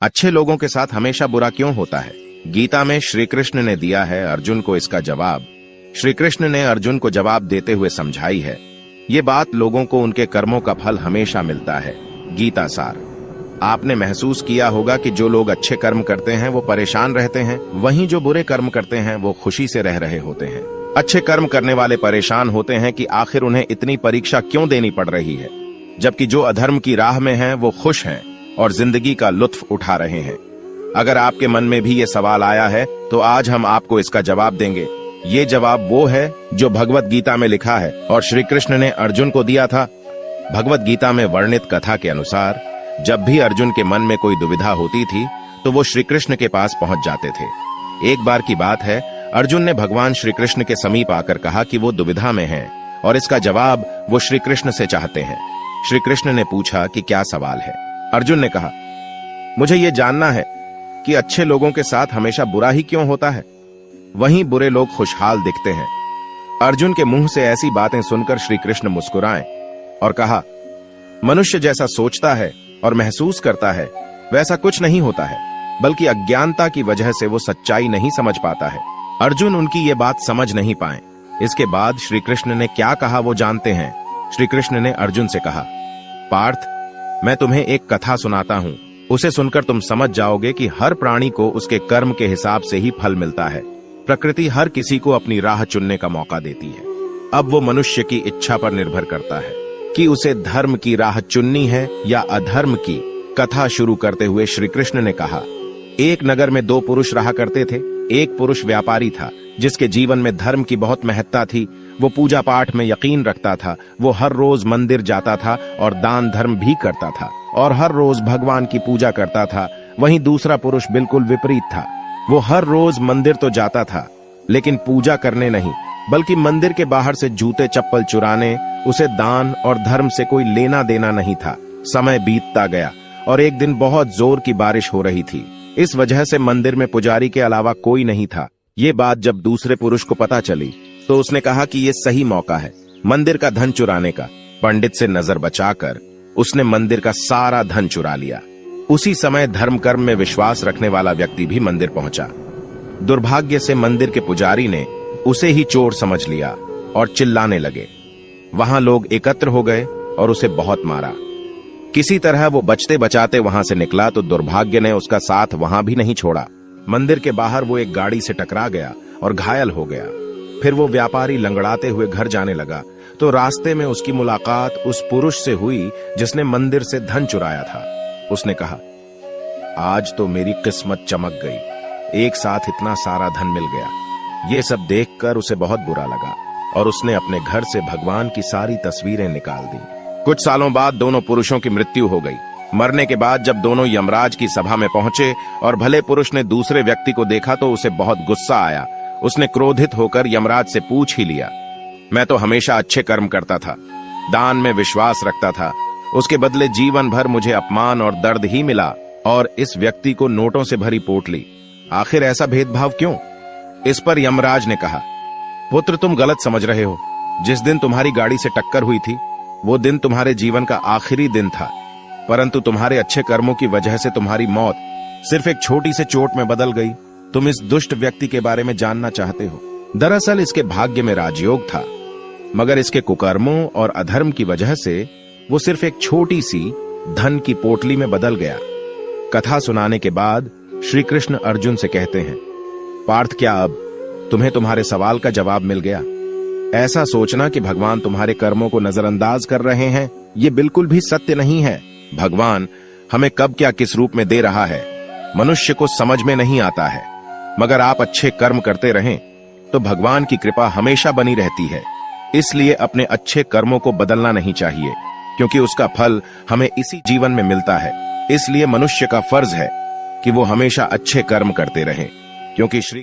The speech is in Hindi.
अच्छे लोगों के साथ हमेशा बुरा क्यों होता है? गीता में श्री कृष्ण ने दिया है अर्जुन को इसका जवाब। श्री कृष्ण ने अर्जुन को जवाब देते हुए समझाई है ये बात लोगों को उनके कर्मों का फल हमेशा मिलता है। गीता सार। आपने महसूस किया होगा कि जो लोग अच्छे कर्म करते हैं वो परेशान रहते हैं, वहीं जो बुरे कर्म करते हैं वो खुशी से रह रहे होते हैं। अच्छे कर्म करने वाले परेशान होते हैं कि आखिर उन्हें इतनी परीक्षा क्यों देनी पड़ रही है, जबकि जो अधर्म की राह में हैं वो खुश हैं और जिंदगी का लुत्फ उठा रहे हैं। अगर आपके मन में भी ये सवाल आया है तो आज हम आपको इसका जवाब देंगे। ये जवाब वो है जो भगवत गीता में लिखा है और श्री कृष्ण ने अर्जुन को दिया था। भगवत गीता में वर्णित कथा के अनुसार जब भी अर्जुन के मन में कोई दुविधा होती थी तो वो श्री कृष्ण के पास पहुंच जाते थे। एक बार की बात है, अर्जुन ने भगवान श्री कृष्ण के समीप आकर कहा कि वो दुविधा में हैं और इसका जवाब वो श्री कृष्ण से चाहते हैं। श्री कृष्ण ने पूछा कि क्या सवाल है? अर्जुन ने कहा, मुझे ये जानना है कि अच्छे लोगों के साथ हमेशा बुरा ही क्यों होता है, वहीं बुरे लोग खुशहाल दिखते हैं। अर्जुन के मुंह से ऐसी बातें सुनकर श्री कृष्ण मुस्कुराए और कहा, मनुष्य जैसा सोचता है और महसूस करता है वैसा कुछ नहीं होता है, बल्कि अज्ञानता की वजह से वो सच्चाई नहीं समझ पाता है। अर्जुन उनकी ये बात समझ नहीं पाए। इसके बाद श्री कृष्ण ने क्या कहा वो जानते हैं। श्री कृष्ण ने अर्जुन से कहा, पार्थ, मैं तुम्हें एक कथा सुनाता हूं, उसे सुनकर तुम समझ जाओगे कि हर प्राणी को उसके कर्म के हिसाब से ही फल मिलता है। प्रकृति हर किसी को अपनी राह चुनने का मौका देती है। अब वो मनुष्य की इच्छा पर निर्भर करता है कि उसे धर्म की राह चुननी है या अधर्म की। कथा शुरू करते हुए श्री कृष्ण ने कहा, एक नगर में दो पुरुष रहा करते थे। एक पुरुष व्यापारी था जिसके जीवन में धर्म की बहुत महत्ता थी। वो पूजा पाठ में यकीन रखता था। वो हर रोज मंदिर जाता था और दान धर्म भी करता था और हर रोज भगवान की पूजा करता था। वहीं दूसरा पुरुष बिल्कुल विपरीत था। वो हर रोज मंदिर तो जाता था लेकिन पूजा करने नहीं, बल्कि मंदिर के बाहर से जूते चप्पल चुराने। उसे दान और धर्म से कोई लेना देना नहीं था। समय बीतता गया और एक दिन बहुत जोर की बारिश हो रही थी। इस वजह से मंदिर में पुजारी के अलावा कोई नहीं था। ये बात जब दूसरे पुरुष को पता चली तो उसने कहा कि ये सही मौका है मंदिर का धन चुराने का। पंडित से नजर बचाकर उसने मंदिर का सारा धन चुरा लिया। उसी समय धर्म कर्म में विश्वास रखने वाला व्यक्ति भी मंदिर पहुंचा। दुर्भाग्य से मंदिर के पुजारी ने उसे ही चोर समझ लिया और चिल्लाने लगे। वहां लोग एकत्र हो गए और उसे बहुत मारा। किसी तरह वो बचते बचाते वहां से निकला तो दुर्भाग्य ने उसका साथ वहां भी नहीं छोड़ा। मंदिर के बाहर वो एक गाड़ी से टकरा गया और घायल हो गया। फिर वो व्यापारी लंगड़ाते हुए घर जाने लगा तो रास्ते में उसकी मुलाकात उस पुरुष से हुई जिसने मंदिर से धन चुराया था। उसने कहा, आज तो मेरी किस्मत चमक गई, एक साथ इतना सारा धन मिल गया। ये सब देखकर उसे बहुत बुरा लगा और उसने अपने घर से भगवान की सारी तस्वीरें निकाल दी। कुछ सालों बाद दोनों पुरुषों की मृत्यु हो गई। मरने के बाद जब दोनों यमराज की सभा में पहुंचे और भले पुरुष ने दूसरे व्यक्ति को देखा तो उसे बहुत गुस्सा आया। उसने क्रोधित होकर यमराज से पूछ ही लिया, मैं तो हमेशा अच्छे कर्म करता था, दान में विश्वास रखता था, उसके बदले जीवन भर मुझे अपमान और दर्द ही मिला और इस व्यक्ति को नोटों से भरी पोटली। आखिर ऐसा भेदभाव क्यों? इस पर यमराज ने कहा, पुत्र, तुम गलत समझ रहे हो। जिस दिन तुम्हारी गाड़ी से टक्कर हुई थी वो दिन तुम्हारे जीवन का आखिरी दिन था, परंतु तुम्हारे अच्छे कर्मों की वजह से तुम्हारी मौत सिर्फ एक छोटी से चोट में बदल गई। तुम इस दुष्ट व्यक्ति के बारे में जानना चाहते हो। दरअसल इसके भाग्य में राजयोग था, मगर इसके कुकर्मों और अधर्म की वजह से वो सिर्फ एक छोटी सी धन की पोटली में बदल गया। कथा सुनाने के बाद श्री कृष्ण अर्जुन से कहते हैं, पार्थ, क्या अब तुम्हें तुम्हारे सवाल का जवाब मिल गया? ऐसा सोचना कि भगवान तुम्हारे कर्मों को नजरअंदाज कर रहे हैं, ये बिल्कुल भी सत्य नहीं है। भगवान हमें कब क्या किस रूप में दे रहा है मनुष्य को समझ में नहीं आता है, मगर आप अच्छे कर्म करते रहें तो भगवान की कृपा हमेशा बनी रहती है। इसलिए अपने अच्छे कर्मों को बदलना नहीं चाहिए, क्योंकि उसका फल हमें इसी जीवन में मिलता है। इसलिए मनुष्य का फर्ज है कि वो हमेशा अच्छे कर्म करते रहें, क्योंकि श्री